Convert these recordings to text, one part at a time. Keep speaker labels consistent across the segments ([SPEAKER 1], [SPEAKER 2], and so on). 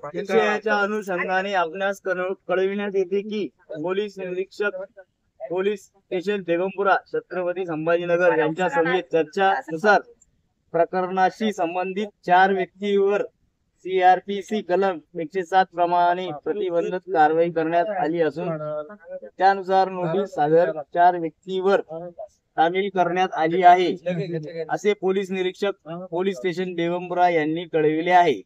[SPEAKER 1] विषयाच्या अनुषंगाने आपणास कळविण्यात येते की पोलीस निरीक्षक पोलीस स्टेशन बेगमपुरा छत्रपती संभाजीनगर यांच्या समेत चर्चानुसार प्रकरणाशी संबंधित 4 व्यक्तीवर CRPC कलम 107 प्रमाणे प्रतिबंधक कारवाई करण्यात आली असून त्यानुसार नोटीस सादर 4 व्यक्तीवर सामील करण्यात आली आहे असे पोलीस निरीक्षक पोलीस स्टेशन बेगमपुरा यांनी कळविले आहे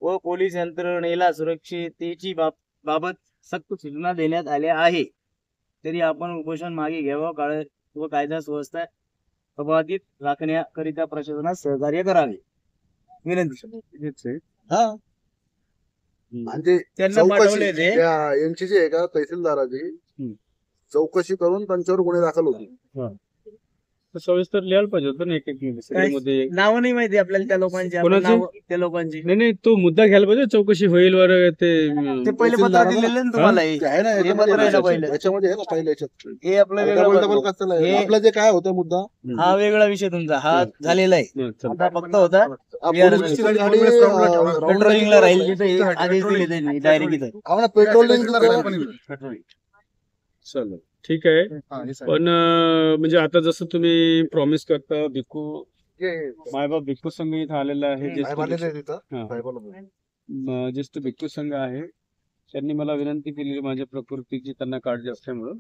[SPEAKER 1] व पोलीस यंत्रणेला सुरक्षिततेची बाबत सक्त सूचना देण्यात आल्या आहे। तरी आपण उपोषण मागे घ्यावं व कायदा सुव्यवस्था अबाधित राखण्याकरिता प्रशासनास सहकार्य करावे विनंती।
[SPEAKER 2] त्यांना पाठवले ते यांची जी आहे का तहसीलदाराची चौकशी करून त्यांच्यावर गुन्हे दाखल होते।
[SPEAKER 3] सविस्तर लिहायला पाहिजे होतं ना एक
[SPEAKER 1] नाव नाही माहिती आपल्याला त्या लोकांची
[SPEAKER 3] नाही तो मुद्दा घ्यायला पाहिजे चौकशी होईल वर ते
[SPEAKER 1] पहिले पत्र दिलेलं ना तुम्हाला हे
[SPEAKER 2] आपलं जे काय होतं मुद्दा
[SPEAKER 1] हा वेगळा विषय तुमचा हा झालेला आहे आता फक्त होता पेट्रोलिंगला राहील तिथे आदेश दिले त्यांनी डायरेक्ट इथं
[SPEAKER 2] पेट्रोलिंग
[SPEAKER 3] चल ठीक आहे पण म्हणजे आता जसं तुम्ही प्रॉमिस करता भिक्खू मायबाप भिक्खू संघ इथं आलेला आहे ज्येष्ठ भिक्खू संघ आहे त्यांनी मला विनंती केली माझ्या प्रकृतीची त्यांना काळजी असल्यामुळं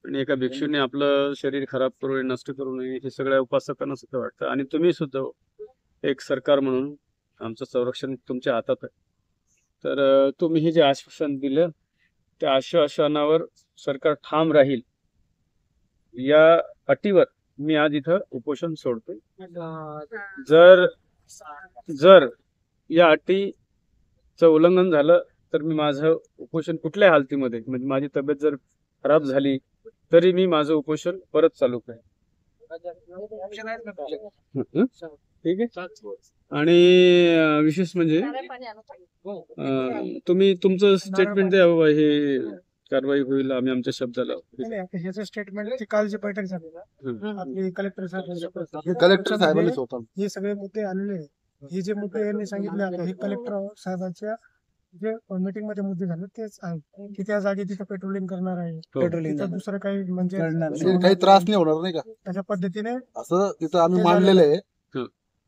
[SPEAKER 3] आणि एका भिक्षूने आपलं शरीर खराब करू नये नष्ट करू नये हे सगळ्या उपासकांना सुद्धा वाटतं आणि तुम्ही सुद्धा एक सरकार म्हणून आमचं संरक्षण तुमच्या हातात आहे तर तुम्ही हे जे आश्वासन दिलं त्या आश्वासनावर सरकार ठाम राहील या अटीवर मी आज इथं उपोषण सोडतोय। जर या अटीचं उल्लंघन झालं तर मी माझं उपोषण कुठल्या हालतीमध्ये म्हणजे माझी तब्येत जर खराब झाली तरी मी माझं उपोषण परत चालू करेन ठीक आहे। आणि विशेष म्हणजे तुम्ही तुमचं स्टेटमेंट द्या बाबा हे कारवाई होईल आम्ही आमच्या शब्दाला
[SPEAKER 4] ह्याचं स्टेटमेंट काल जी बैठक झाली ना आपली कलेक्टर
[SPEAKER 2] साहेबांनीच होता
[SPEAKER 4] हे सगळे मुद्दे आणले हे जे मुद्दे यांनी सांगितले आता हे कलेक्टर साहेबांच्या जे मीटिंग मध्ये मुद्दे झाले तेच आहे की त्या जागी तिथे पेट्रोलिंग करणार आहे पेट्रोलिंग दुसरं काही म्हणजे
[SPEAKER 2] काही त्रास नाही होणार नाही का
[SPEAKER 4] त्याच्या पद्धतीने
[SPEAKER 2] असं तिथं आम्ही मांडलेलं आहे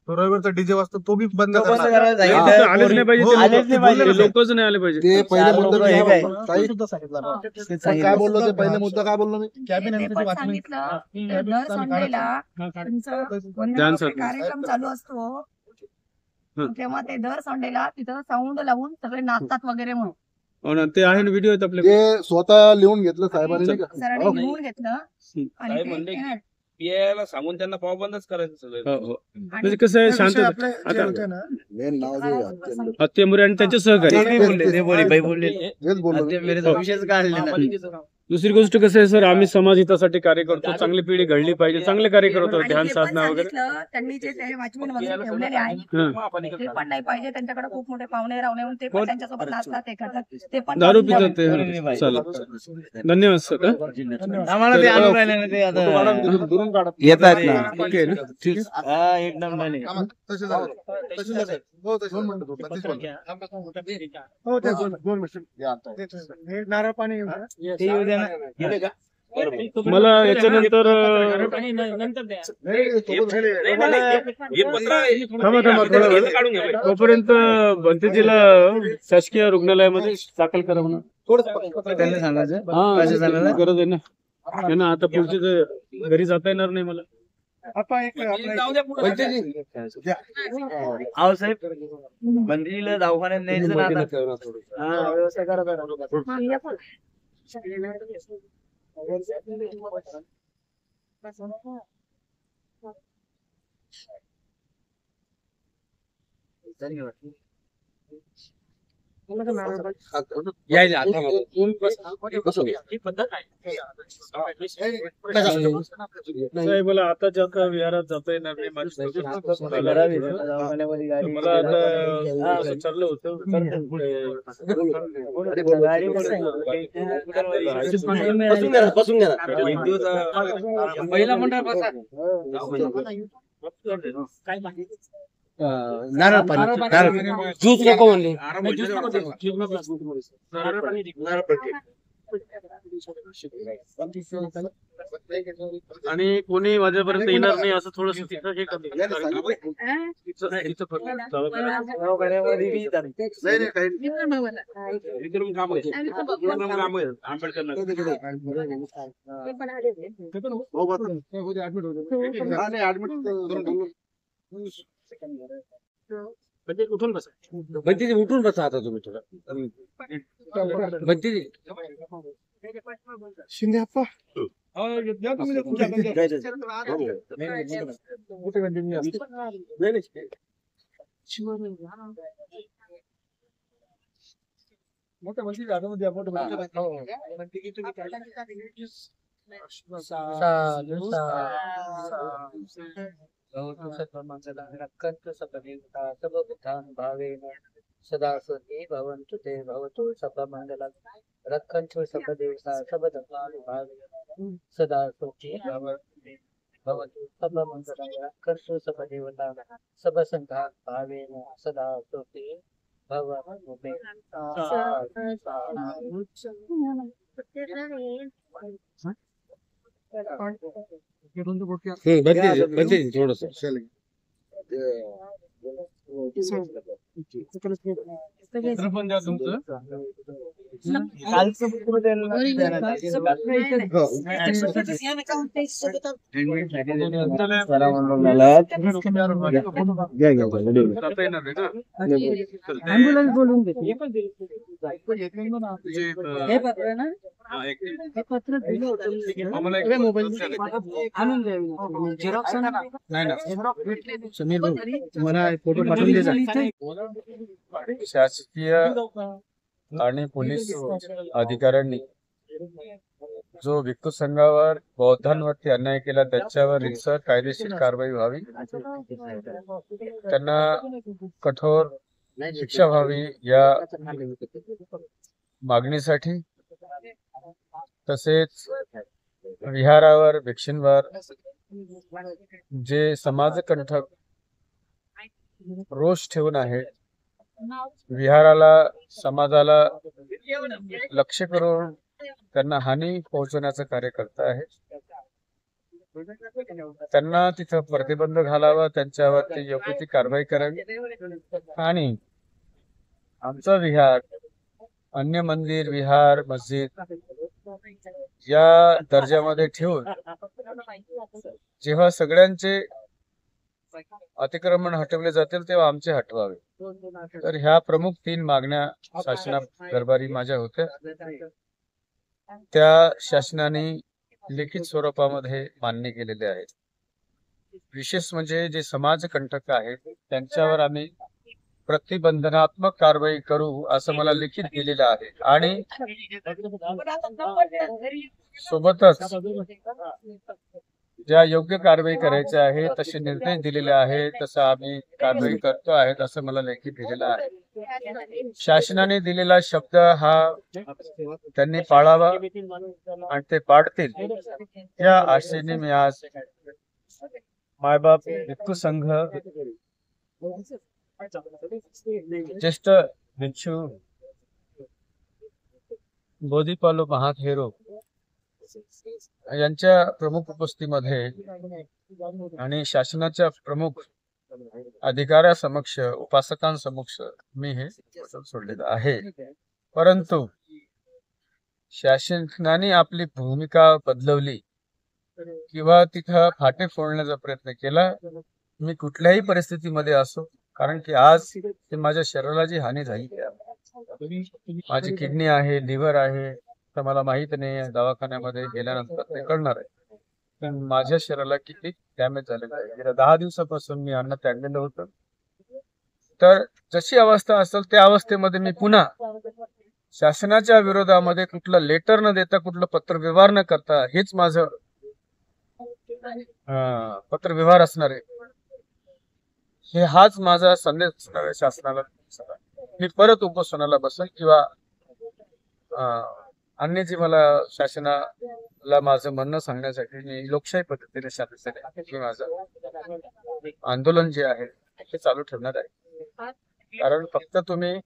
[SPEAKER 5] रविवारचा डीजे वाजता तो बी बंद
[SPEAKER 3] आलेच नाही पाहिजे लोकच नाही आले पाहिजे
[SPEAKER 2] ते पहिले मुद्दा काय बोललो ते पहिले मुद्दा काय बोललो मी
[SPEAKER 6] कार्यक्रम चालू असतो तेव्हा ते दर संडेला तिथं साऊंड लावून सगळे नाचतात वगैरे म्हणून
[SPEAKER 3] ते आहे व्हिडिओ आहेत आपले
[SPEAKER 2] ते स्वतः लिहून घेतलं साहेबांनी
[SPEAKER 6] सरांनी लिहून घेतलं आणि
[SPEAKER 5] यायला सांगून त्यांना पावबंदच करायचं सगळं
[SPEAKER 3] म्हणजे कसं आहे शांत हत्तेमुरे आणि त्यांचे सहकारी दुसरी गोष्ट कसं आहे सर आम्ही समाज हितासाठी कार्य करतो चांगली पिढी घडली पाहिजे चांगले कार्य करतो ध्यान साधना वगैरे
[SPEAKER 6] त्यांनी जे वॉचमॅन वगैरे ठेवलेले आहे ते पण नाही पाहिजे त्यांच्याकडे खूप मोठे पाहुणे रावणे ते पण त्यांच्यासोबत नाचतात ते करतात ते पण
[SPEAKER 3] दारू पितात ते चालेल धन्यवाद सर
[SPEAKER 1] आम्हाला ते आणून राहिले ना ते आता येतात ना ठीक एकदम
[SPEAKER 4] नारळ पाणी
[SPEAKER 3] मला याच्यानंतर तोपर्यंत भंतेजीला शासकीय रुग्णालयामध्ये दाखल करा म्हणून
[SPEAKER 1] त्यांनी सांगायचं
[SPEAKER 3] गरज आहे ना त्यांना आता पुढचे घरी जाता येणार नाही मला
[SPEAKER 1] साहेब बंदीला दवाखान्यात न्यायचं ना व्यवस्था करा
[SPEAKER 3] मला आता जाता विहारात जाता येणार नाही मला आता ठरलं होतं
[SPEAKER 1] पहिला मंडळ
[SPEAKER 7] नारळ पाणी ज्यूस नको म्हणले.
[SPEAKER 3] आणि कोणी माझ्यापर्यंत येणार नाही असं थोडस तिथं हे करतो.
[SPEAKER 2] नाही, नाही, काही
[SPEAKER 5] विक्रम कांबळे. विक्रम कांबळे, आंबेडकर नगर.
[SPEAKER 2] भाऊ बघा. हा, नाही, admit करून ठेवलं.
[SPEAKER 7] उठून बसा. बंती उठून बसा आता तुम्ही थोडं. बंती
[SPEAKER 4] शिंदे अप्पा
[SPEAKER 5] हो, द्या तुम्ही तुमच्या मोठ्या मंत्री जागा द्या.
[SPEAKER 7] सदा सती भवन्तु ते भवतु सपमंगलम् रक्षन्तु सपदेवता सबधर्माणि भावे सदा सती भवतु सपमंगलम् रक्षन्तु सपदेवता सबसंघात् भावेन सदा सती भवतु मे थोडस
[SPEAKER 5] पण द्या तुमचं.
[SPEAKER 1] कालचं पूर्ण त्यांना देण्यात आलं.
[SPEAKER 3] जाता येणार आहे ना?
[SPEAKER 4] ॲम्ब्युलन्स बोलून दे.
[SPEAKER 3] तुझे, हा, एक आम्हाला एक
[SPEAKER 4] आणून द्या. झेरॉक्स आणा.
[SPEAKER 3] नाही ना.
[SPEAKER 7] समीर भाऊ मला फोटो पाठवून द्या.
[SPEAKER 3] शासकीय आणि पोलीस अधिकाऱ्यांनी जो भिक्खू संघावर बौद्धांवरती अन्याय केला त्याच्यावर रितसर कायदेशीर कारवाई व्हावी, त्यांना कठोर शिक्षा व्हावी या मागणीसाठी, तसेच विहारावर भिक्षूंवर जे समाजकंठक रोष ठेवून आहे, विहाराला समाजाला लक्ष करून त्यांना हानी पोहोचवण्याचं कार्य करत आहे, त्यांना तिथं प्रतिबंध घालावा, त्यांच्यावरती योग्य ती कारवाई करावी आणि आमचं विहार अन्य मंदिर, विहार, मस्जिद या दर्जामध्ये ठेवून जेव्हा सगळ्यांचे अतिक्रमण हटवले जातील तेव्हा आमचे हटवावे. तर ह्या प्रमुख 3 मागण्या शासना दरबारी माझ्या होत्या. त्या शासनाने लिखित स्वरूपामध्ये मान्य केलेले आहेत. विशेष म्हणजे जे समाजकंटक आहेत त्यांच्यावर आम्ही प्रतिबंधनात्मक कारवाई करू असं मला लिखित दिलेलं आहे आणि सोबतच ज्या योग्य कारवाई करायची आहे तसे निर्णय दिलेले आहेत, तसं आम्ही कारवाई करतो आहेत असं मला लेखी दिलेलं आहे. शासनाने दिलेला शब्द हा त्यांनी पाळावा आणि ते पाळतील या आशेने मी आज मायबाप भिक्खू संघ, ज्येष्ठ भिक्षू बोधिपालो महाथेरो यांच्या प्रमुख उपस्थितीमध्ये आणि शासनाच्या प्रमुख अधिकाऱ्यासमक्ष, उपासकांसमक्ष मी हे वचन सोडलेलं आहे. परंतु शासनाने आपली भूमिका बदलवली किंवा तिथं फाटे फोडण्याचा प्रयत्न केला, मी कुठल्याही परिस्थितीमध्ये असो, कारण की आज ते माझ्या शरीराला जी हानी झाली, माझी किडनी आहे, लिव्हर आहे, तर मला माहित नाही, दवाखान्यामध्ये गेल्यानंतर ते कळणार आहे. पण माझ्या शरीराला किती डॅमेज झालेलं आहे. गेल्या 10 दिवसापासून मी अन्न त्यागलेलं होतं. तर जशी अवस्था असेल त्या अवस्थेमध्ये मी पुन्हा शासनाच्या विरोधामध्ये कुठलं लेटर न देता, कुठलं पत्रव्यवहार न करता, हेच माझं पत्रव्यवहार असणार आहे, हाच माझा संदेश असणार आहे शासनाला. मी परत उपोषणाला बसेल किंवा अन्य जे मला शासनाला माझं म्हणणं सांगण्यासाठी मी लोकशाही पद्धतीने शासनाने माझं आंदोलन जे आहे हे चालू ठेवणार आहे. कारण फक्त तुम्ही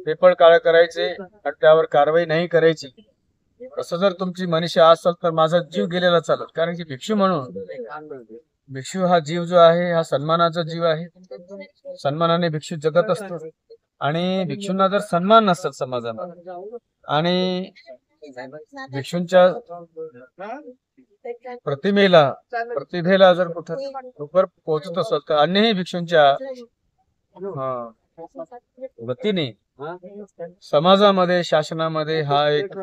[SPEAKER 3] पेपर काळं करायचे आणि त्यावर कारवाई नाही करायची, असं जर तुमची मनीषा असेल तर माझा जीव गेलेला चालत. कारण की भिक्षू म्हणून, भिक्षू हा जीव जो आहे हा सन्मानाचा जीव आहे. सन्मानाने भिक्षू जगत असतो आणि भिक्षूंना जर सन्मान नसेल समाजामध्ये आणि भिक्षूंच्या प्रतिभेला जर कुठं वर पोहोचत असेल तर अन्यही भिक्षूंच्या वतीने समाजामध्ये, शासनामध्ये हा एक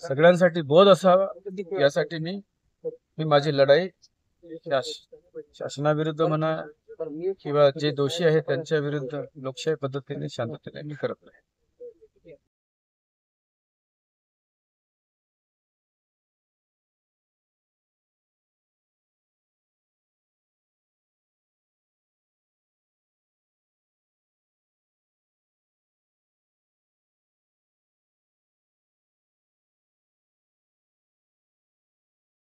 [SPEAKER 3] सगळ्यांसाठी बोध असावा, यासाठी मी माझी लढाई शासनाविरुद्ध म्हणा किंवा जे दोषी आहेत त्यांच्या विरुद्ध लोकशाही पद्धतीने, शांततेने मी करत आहे.